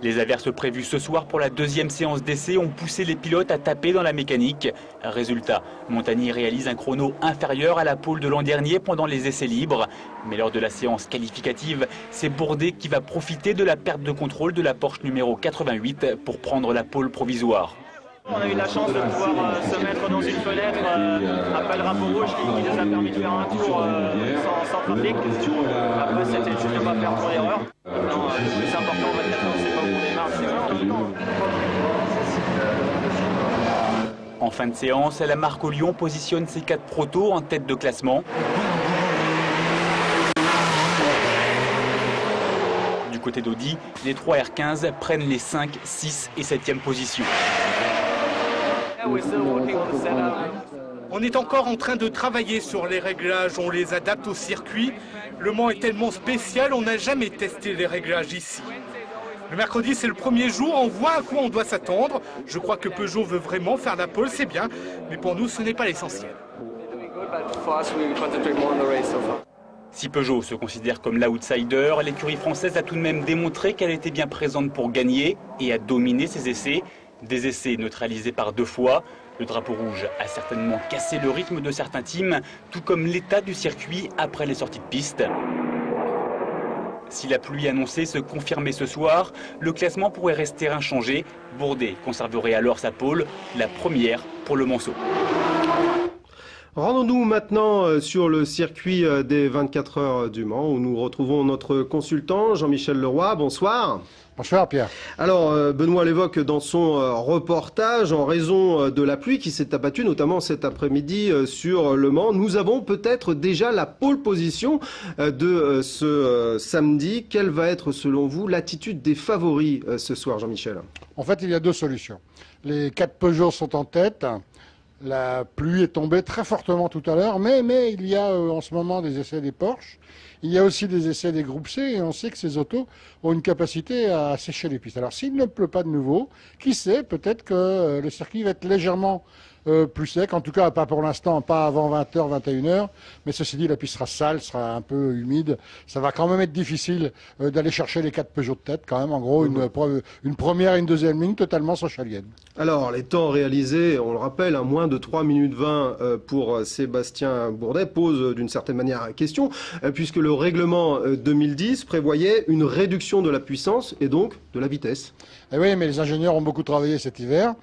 Les averses prévues ce soir pour la deuxième séance d'essai ont poussé les pilotes à taper dans la mécanique. Résultat, Montagny réalise un chrono inférieur à la pole de l'an dernier pendant les essais libres. Mais lors de la séance qualificative, c'est Bourdet qui va profiter de la perte de contrôle de la Porsche numéro 88 pour prendre la pole provisoire. On a eu la chance de pouvoir se mettre dans une fenêtre après le drapeau rouge qui nous a permis de faire un tour sans trafic. Après, c'était juste de ne pas faire trop d'erreurs. Maintenant, le plus important maintenant, c'est pas où on démarre, c'est où on retourne. En fin de séance, la marque au Lyon positionne ses 4 protos en tête de classement. Du côté d'Audi, les 3 R15 prennent les 5, 6 et 7e positions. On est encore en train de travailler sur les réglages, on les adapte au circuit. Le Mans est tellement spécial, on n'a jamais testé les réglages ici. Le mercredi, c'est le premier jour, on voit à quoi on doit s'attendre. Je crois que Peugeot veut vraiment faire la pole, c'est bien, mais pour nous, ce n'est pas l'essentiel. Si Peugeot se considère comme l'outsider, l'écurie française a tout de même démontré qu'elle était bien présente pour gagner et a dominé ses essais. Des essais neutralisés par 2 fois. Le drapeau rouge a certainement cassé le rythme de certains teams, tout comme l'état du circuit après les sorties de piste. Si la pluie annoncée se confirmait ce soir, le classement pourrait rester inchangé. Bourdet conserverait alors sa pole, la première pour le Manceau. Rendons-nous maintenant sur le circuit des 24 heures du Mans où nous retrouvons notre consultant Jean-Michel Leroy. Bonsoir. Bonsoir Pierre. Alors Benoît l'évoque dans son reportage, en raison de la pluie qui s'est abattue notamment cet après-midi sur Le Mans, nous avons peut-être déjà la pole position de ce samedi. Quelle va être selon vous l'attitude des favoris ce soir, Jean-Michel? En fait, il y a 2 solutions. Les 4 Peugeot sont en tête. La pluie est tombée très fortement tout à l'heure, mais il y a en ce moment des essais des Porsche. Il y a aussi des essais des groupes C et on sait que ces autos ont une capacité à sécher les pistes. Alors s'il ne pleut pas de nouveau, qui sait, peut-être que le circuit va être légèrement plus sec, en tout cas pas pour l'instant, pas avant 20h, 21h, mais ceci dit la piste sera sale, sera un peu humide, ça va quand même être difficile d'aller chercher les 4 Peugeot de tête quand même, en gros une première et une deuxième ligne totalement sochalienne. Alors les temps réalisés, on le rappelle, moins de 3 minutes 20 pour Sébastien Bourdet pose d'une certaine manière question, puisque le règlement 2010 prévoyait une réduction de la puissance et donc de la vitesse. Eh oui, mais les ingénieurs ont beaucoup travaillé cet hiver.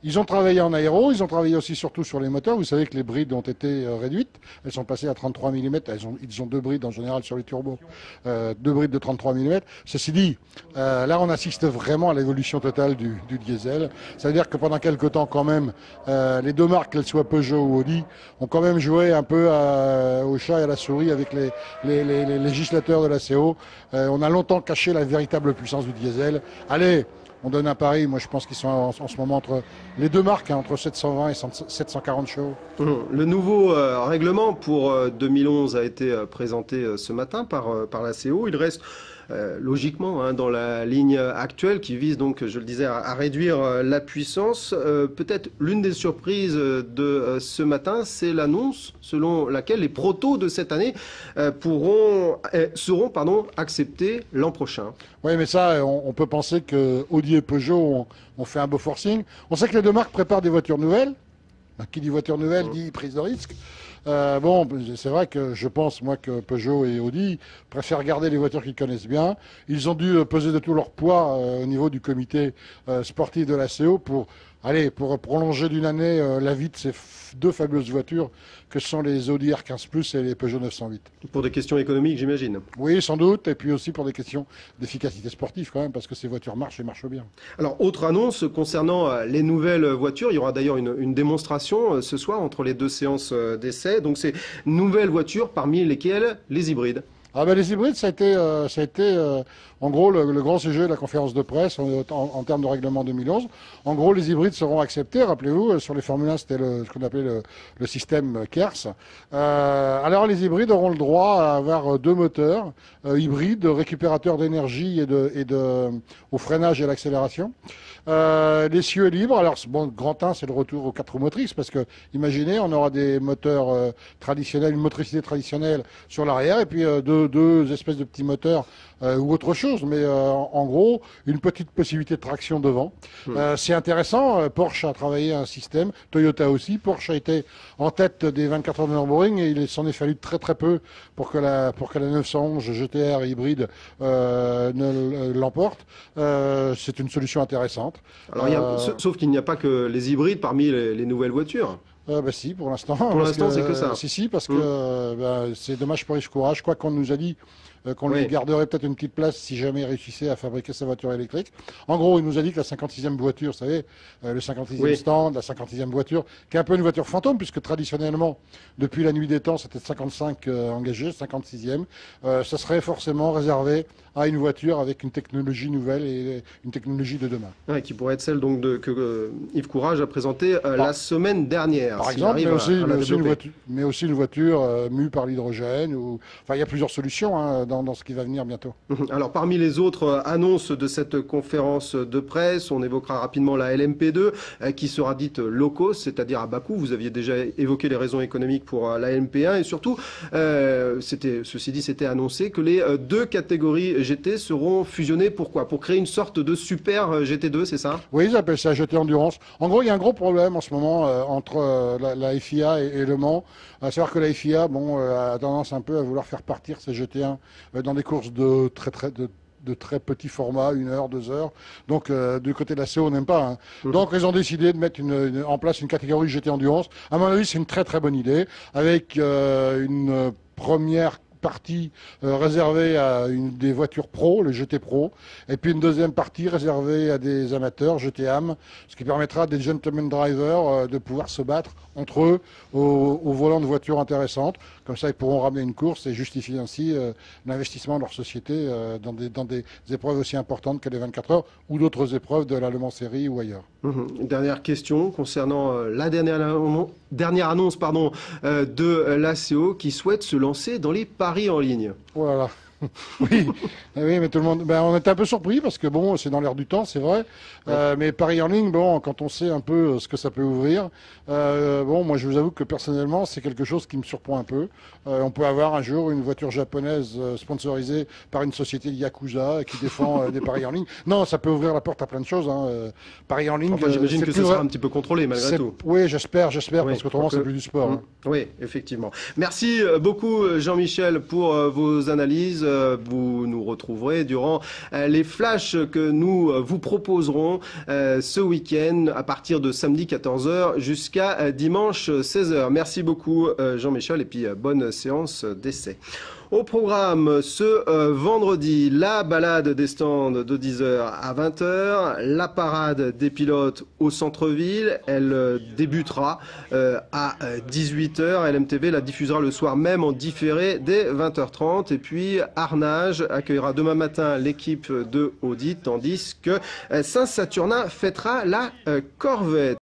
Ils ont travaillé en aéro, ils ont travaillé aussi surtout sur les moteurs. Vous savez que les brides ont été réduites. Elles sont passées à 33 mm. Ils ont 2 brides en général sur les turbos. 2 brides de 33 mm. Ceci dit, là on assiste vraiment à l'évolution totale du diesel. Ça veut dire que pendant quelques temps quand même, les 2 marques, qu'elles soient Peugeot ou Audi, ont quand même joué un peu au chat et à la souris avec les législateurs de la CO. On a longtemps caché la véritable puissance du diesel. Allez, on donne un pari, moi je pense qu'ils sont en ce moment entre les 2 marques, entre 720 et 740 chevaux. Le nouveau règlement pour 2011 a été présenté ce matin par la CO. Il reste logiquement dans la ligne actuelle qui vise donc, je le disais, à réduire la puissance. Peut-être l'une des surprises de ce matin, c'est l'annonce selon laquelle les protos de cette année seront acceptés l'an prochain. Oui, mais ça, on peut penser que Audi et Peugeot ont fait un beau forcing. On sait que les 2 marques préparent des voitures nouvelles. Qui dit voiture nouvelle dit prise de risque. Bon, c'est vrai que je pense, moi, que Peugeot et Audi préfèrent garder les voitures qu'ils connaissent bien. Ils ont dû peser de tout leur poids au niveau du comité sportif de la CO pour prolonger d'une année la vie de ces 2 fabuleuses voitures que sont les Audi R15 Plus et les Peugeot 908. Pour des questions économiques, j'imagine. Oui, sans doute, et puis aussi pour des questions d'efficacité sportive quand même, parce que ces voitures marchent et marchent bien. Alors, autre annonce concernant les nouvelles voitures, il y aura d'ailleurs une démonstration ce soir entre les 2 séances d'essai. Donc, c'est nouvelles voitures parmi lesquelles les hybrides. Ah ben les hybrides, ça a été en gros le grand sujet de la conférence de presse en termes de règlement 2011. En gros, les hybrides seront acceptés. Rappelez-vous, sur les Formule 1, c'était ce qu'on appelait le système KERS. Alors les hybrides auront le droit à avoir 2 moteurs hybrides, récupérateurs d'énergie et au freinage et à l'accélération. L'essieu est libre. Alors bon, grand 1, c'est le retour aux 4 roues motrices parce que imaginez, on aura des moteurs traditionnels, une motricité traditionnelle sur l'arrière et puis 2 deux espèces de petits moteurs ou autre chose, mais en gros, une petite possibilité de traction devant. C'est intéressant. Porsche a travaillé un système, Toyota aussi. Porsche a été en tête des 24 heures de Nürburgring et il s'en est fallu très très peu pour que la 911 GTR hybride ne l'emporte. C'est une solution intéressante. Alors, sauf qu'il n'y a pas que les hybrides parmi les nouvelles voitures. Bah si, pour l'instant. Pour l'instant, c'est que ça. Si, parce que c'est dommage pour Yves Courage. Quoi qu'on nous a dit qu'on lui garderait peut-être une petite place si jamais il réussissait à fabriquer sa voiture électrique. En gros, il nous a dit que la 56e voiture, vous savez, le 56e stand, la 56e voiture, qui est un peu une voiture fantôme, puisque traditionnellement, depuis la nuit des temps, c'était 55 engagés, 56e. Ça serait forcément réservé à une voiture avec une technologie nouvelle et une technologie de demain. Ouais, qui pourrait être celle donc que Yves Courage a présentée la semaine dernière. Par exemple, mais aussi une voiture mue par l'hydrogène. Enfin, il y a plusieurs solutions dans ce qui va venir bientôt. Alors, parmi les autres annonces de cette conférence de presse, on évoquera rapidement la LMP2 qui sera dite low cost, c'est-à-dire à bas coût. Vous aviez déjà évoqué les raisons économiques pour la LMP1 et surtout, ceci dit, c'était annoncé que les deux catégories GT seront fusionnées. Pourquoi? Pour créer une sorte de super GT2, c'est ça? Oui, ils appellent ça GT Endurance. En gros, il y a un gros problème en ce moment entre la FIA et Le Mans. À savoir que la FIA a tendance un peu à vouloir faire partir ces GT1 dans des courses de très petit format, 1 heure, 2 heures. Donc, du côté de la CO, on n'aime pas. Donc, ils ont décidé de mettre en place une catégorie GT Endurance. À mon avis, c'est une très très bonne idée, avec une première partie réservée à des voitures pro, le GT Pro, et puis une deuxième partie réservée à des amateurs, GT-AM, ce qui permettra à des gentlemen drivers de pouvoir se battre entre eux au volant de voitures intéressantes. Comme ça, ils pourront ramener une course et justifier ainsi l'investissement de leur société dans des épreuves aussi importantes que les 24 heures ou d'autres épreuves de la Le Mans Série ou ailleurs. Une dernière question concernant la dernière annonce de l'ACO qui souhaite se lancer dans les paris en ligne. Voilà. Oui, mais tout le monde. On était un peu surpris parce que c'est dans l'air du temps, c'est vrai. Mais paris en ligne, quand on sait un peu ce que ça peut ouvrir, moi je vous avoue que personnellement c'est quelque chose qui me surprend un peu. On peut avoir un jour une voiture japonaise sponsorisée par une société de Yakuza qui défend des paris en ligne. Non, ça peut ouvrir la porte à plein de choses. Paris en ligne. Enfin, j'imagine que ce sera un petit peu contrôlé malgré tout. Oui, j'espère, parce qu'autrement c'est plus du sport. Oui, effectivement. Merci beaucoup Jean-Michel pour vos analyses. Vous nous retrouverez durant les flashs que nous vous proposerons ce week-end à partir de samedi 14h jusqu'à dimanche 16h. Merci beaucoup Jean-Michel et puis bonne séance d'essai. Au programme, ce vendredi, la balade des stands de 10h à 20h, la parade des pilotes au centre-ville. Elle débutera à 18h. LMTV la diffusera le soir même en différé dès 20h30. Et puis Arnage accueillera demain matin l'équipe de Audi, tandis que Saint-Saturnin fêtera la Corvette.